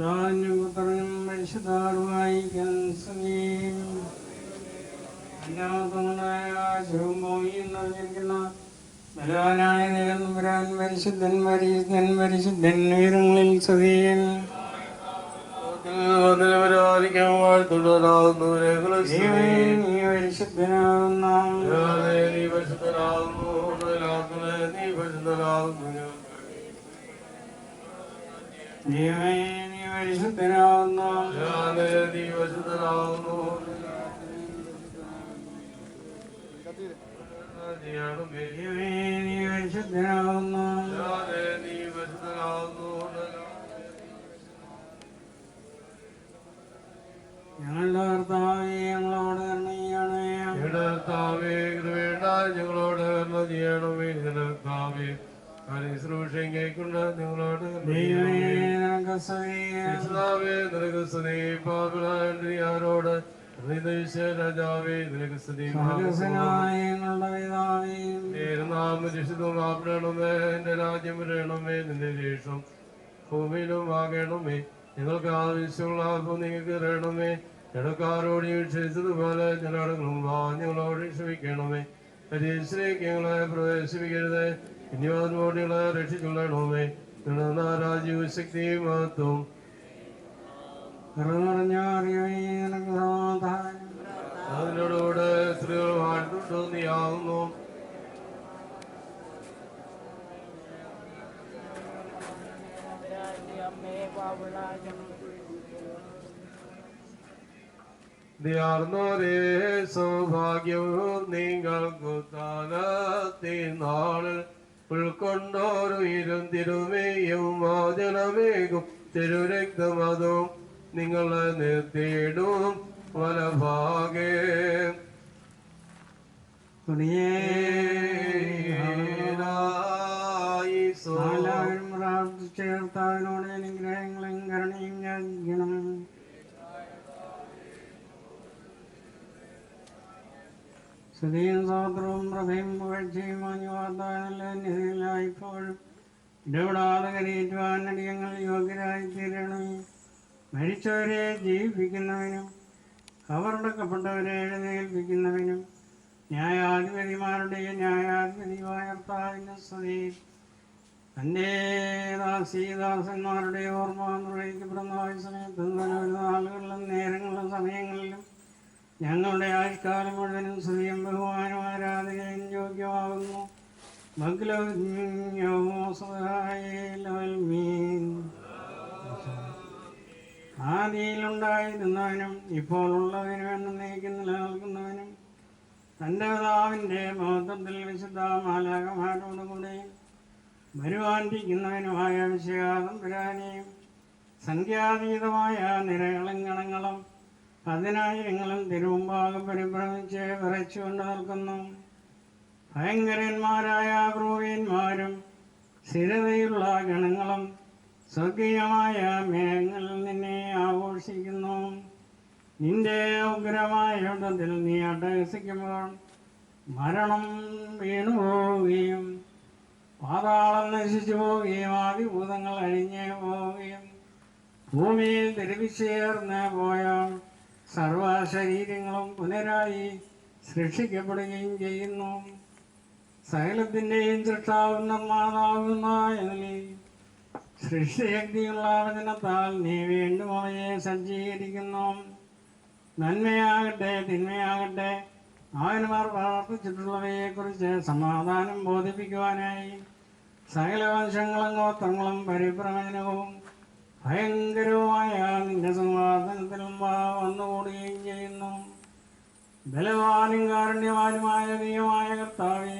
ധാന്യപുത്രനും പരിശുദ്ധാറുമായി ബലവാനായ ദൈവം വരാൻ പരിശുദ്ധൻ പരിശുദ്ധൻ പരിശുദ്ധൻ ഉയരങ്ങളിൽ സ്തുതിയും ഞങ്ങളുടെ കർത്താവേ ഞങ്ങളോട് കരുണയാണ്. ഞങ്ങളോട് കരുണ ചെയ്യണമേ. കർത്താവേ ശുശ്രൂഷയും കേൾക്കുന്ന ഞങ്ങളോട് ആരോട് രാജാവേ നിനക്ക് സ്തുതി. നാമരിഷിതമാപ്പെടണമേ. എന്റെ രാജ്യം വരണമേ. നിന്റെ ശേഷം ഭൂമിയിലും ആകണമേ. ഞങ്ങൾക്ക് ആവശ്യമുള്ള നിങ്ങൾക്ക് തരണമേ. ജനക്കാരോട് ക്ഷണിച്ചതുപോലെ ജനങ്ങളും ഞങ്ങളോട് ക്ഷമിക്കണമേ. പരീക്ഷയിലേക്ക് ഞങ്ങളെ പ്രവേശിപ്പിക്കരുത്. ഇനിയോട് ഞങ്ങളെ രക്ഷിച്ചുകൊള്ളണമേ. രാജ്യവും ശക്തിയും മഹത്വം അതിനോടുകൂടെ സ്ത്രീകൾ വാഴ്ത്തുണ്ടോ നീയാകുന്നു. സൗഭാഗ്യവും നിങ്ങൾക്കു താനത്തിനാളിൽ ഉൾക്കൊണ്ടോരു തിരുമേയും വാചനമേകും തിരുരക്തമതും നിങ്ങളെ നിർത്തിയിടും വലഭാഗേ. ചേർത്താവിനോട് അനുഗ്രഹങ്ങളും കരുണയും യാചിക്കണം. സ്തുതിയും സ്തോത്രവും പ്രഭയും പുകഴ്ചയും വാർത്താനിധിയിലായിപ്പോഴും ഇടപെടാതെ കരയേറ്റുവാൻ അടിയങ്ങൾ യോഗ്യരായി തീരണമേ. മരിച്ചവരെ ജീവിപ്പിക്കുന്നവനും കബറടക്കപ്പെട്ടവരെ എഴുന്നേൽപ്പിക്കുന്നവനും ന്യായാധിപതിമാരുടെ ന്യായാധിപതിയുമായ കർത്താവിന്റെ സ്തുതി. തൻ്റെ ദാസീദാസന്മാരുടെ ഓർമ്മ നിർവഹിക്കപ്പെടുന്ന സമയത്തും നാളുകളിലും നേരങ്ങളിലും സമയങ്ങളിലും ഞങ്ങളുടെ ആയുഷ്കാലം മുഴുവനും സ്തുതിയും ബഹുമാനവും ആരാധനയും യോഗ്യമാകുന്നു. ആദിയിലുണ്ടായിരുന്നവനും ഇപ്പോൾ ഉള്ളവനും എന്നേക്കും നിലനിൽക്കുന്നവനും തൻ്റെ പിതാവിൻ്റെ മഹത്വത്തിൽ വിശുദ്ധ മാലാഖമാരോടുകൂടെ വരുവാനിരിക്കുന്നവനുമായ വിശുദ്ധതമ്പുരാനെയും സംഖ്യാതീതമായ നിരകളും ഗണങ്ങളും പതിനായിരങ്ങളും തിരുമുമ്പാകം പരിഭ്രമിച്ച് വിറച്ചുകൊണ്ട് നിൽക്കുന്നു. ഭയങ്കരന്മാരായ ക്രൂരന്മാരും സ്ഥിരതയുള്ള ഗണങ്ങളും സ്വർഗീയമായ മേഘങ്ങളിൽ നിന്നെ ആഘോഷിക്കുന്നു. നിന്റെ ഉഗ്രമായ യുദ്ധത്തിൽ നീ അട്ടഹസിക്കുമ്പോൾ മരണം വീണുപോവുകയും പാതാളം നശിച്ചു പോവുകയും ആദിഭൂതങ്ങൾ അഴിഞ്ഞു പോവുകയും ഭൂമിയിൽ തിരുവിച്ചേർന്ന് പോയ സർവശരീരങ്ങളും പുനരായി സൃഷ്ടിക്കപ്പെടുകയും ചെയ്യുന്നു. സകലത്തിൻ്റെയും സൃഷ്ടാവും നിർമ്മാതാവുന്ന സൃഷ്ടിശക്തിയുള്ള വചനത്താൽ നീ വീണ്ടും അവയെ സജ്ജീകരിക്കുന്നു. നന്മയാകട്ടെ തിന്മയാകട്ടെ അവന്മാർ പ്രാർത്ഥിച്ചിട്ടുള്ളവയെക്കുറിച്ച് സമാധാനം ബോധിപ്പിക്കുവാനായി സകല വംശങ്ങളും ഗോത്രങ്ങളും പരിഭ്രമജനവും ഭയങ്കരവുമായ നിന്റെ സിംഹാസനത്തിൽ വന്നുകൂടുകയും ചെയ്യുന്നു. ബലവാനും കാരുണ്യവാനുമായ ദൈവമായ കർത്താവേ,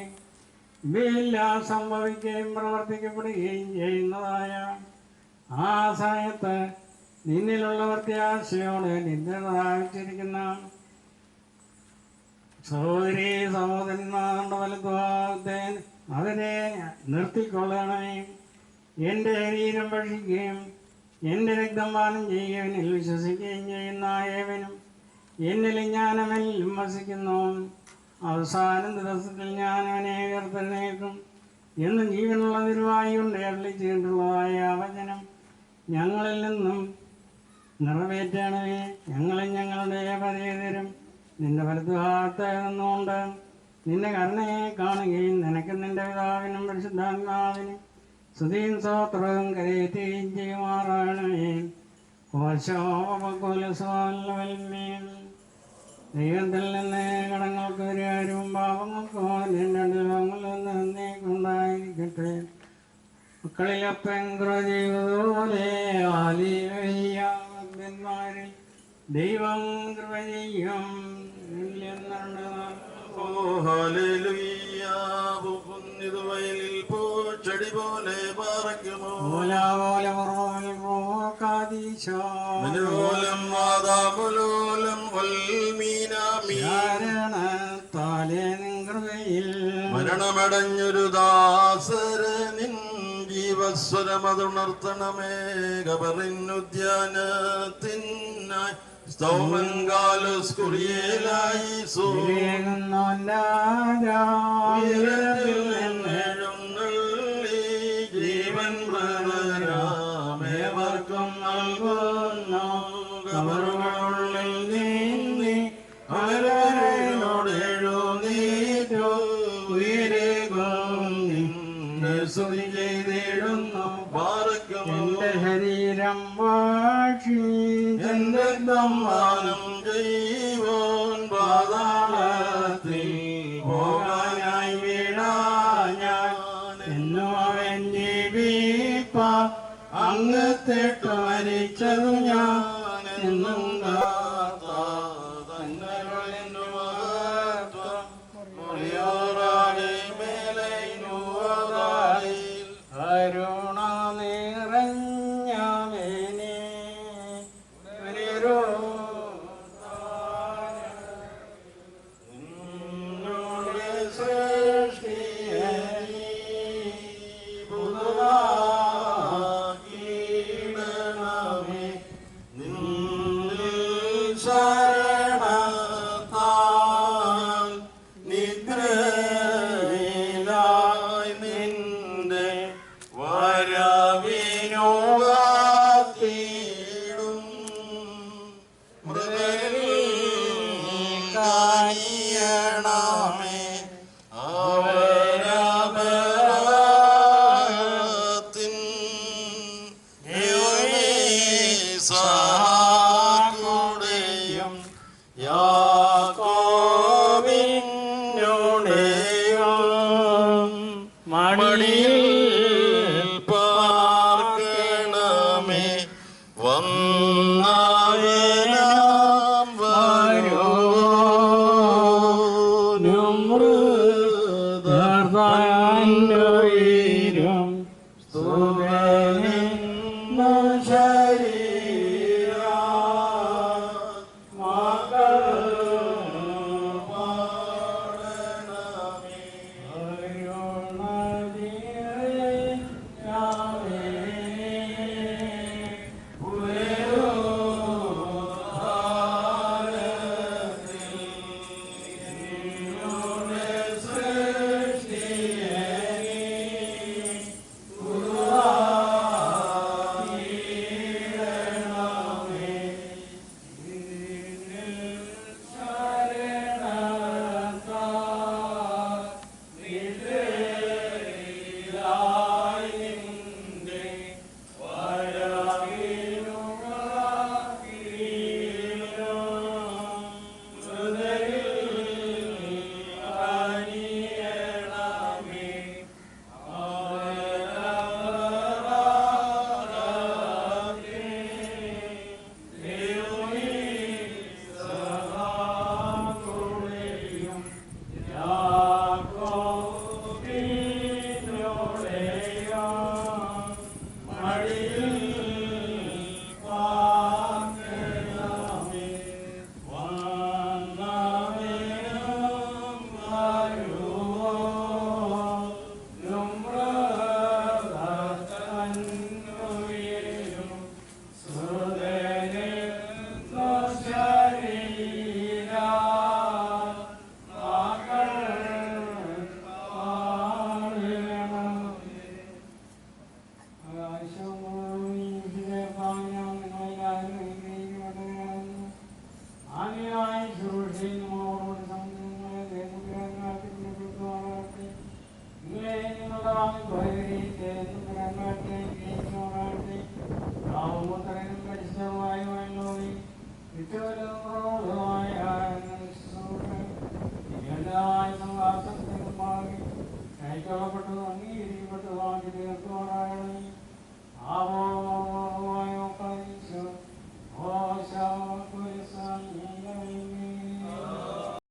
ഇവയെല്ലാം സംഭവിക്കുകയും പ്രവർത്തിക്കപ്പെടുകയും ചെയ്യുന്നതായ ആ സമയത്ത് നിന്നിലുള്ള പ്രത്യാശയോടെ നിദ്രാവിച്ചിരിക്കുന്ന സഹോദരീ സഹോദരന്മാരുടെ വലത്തുഭാഗത്തെ അതിനെ നിർത്തിക്കൊള്ളണമേ. എൻ്റെ ശരീരം ഭക്ഷിക്കുകയും എൻ്റെ രക്തം പാനം ചെയ്യുകവനിൽ വിശ്വസിക്കുകയും ചെയ്യുന്ന ഏവനും എന്നിലും ഞാൻ അവനിലും വസിക്കുന്നു. അവസാന ദിവസത്തിൽ ഞാൻ അവനെ ഉയർത്തെഴുന്നേൽക്കും എന്ന് ജീവനുള്ള തിരുവായി കൊണ്ട് അരുളിച്ചെയ്തിട്ടുള്ളതായ വചനം ഞങ്ങളിൽ നിന്നും നിറവേറ്റണമേ. ഞങ്ങളും ഞങ്ങളുടെ പരേതരും നിന്റെ വലതുഭാഗത്ത് നിന്നുകൊണ്ട് നിന്റെ കരുണയെ കാണുകയും നിനക്ക് നിന്റെ പിതാവിനും പരിശുദ്ധാത്മാവിനും സ്തുതിയും സ്തോത്രവും കരയേറ്റുകയും ചെയ്യുമാറാണമേ. ദൈവത്തിൽ നിന്ന് കടങ്ങൾക്ക് പരിഹാരവും പാപങ്ങൾക്കും ലോകങ്ങളിൽ നിന്ന് ഉണ്ടായിരിക്കട്ടെ. മക്കളിലപ്പൻ കൃപ ചെയ്തതുപോലെ ആലിവയ്യാന്മാരിൽ ദൈവം കൃപ ചെയ്യും. വയലിൽ പൂച്ചെടി പോലെ പറക്കുമോ മനോലം മാതാമുലോലം മരണമടഞ്ഞൊരു ദാസര നിൻ ജീവസ്വരമതുണർത്തണമേ. കബറിനുദ്യാനത്തിനായി സ്തോമങ്കാലസ് കുറിയേലായി ജീവൻ പ്രധാനമേവർക്കും നൽകുന്നു. കബറുകളുള്ളിൽ നീന്തി അവരോട് എഴുന്നേറ്റു ഉയരേകും നിന്നെ സ്തുതി ചെയ്തിടുന്നു. എന്റെ ശരീരം വാക്ഷി എന്റെ ദമ്മാനം ചെയ്വോൻ പാതാളത്തിൽ പോകാനായി വീണാൻ എന്നും അവൻ ജീവിപ്പ അങ്ങത്തെട്ടു മരിച്ചതു ഞാൻ എന്നും കൈക്കൊള്ളപ്പെട്ടത് അംഗീകരിക്കപ്പെട്ടതാക്കി തീർക്കുവാനാണ് ആവോ ഓ ശാ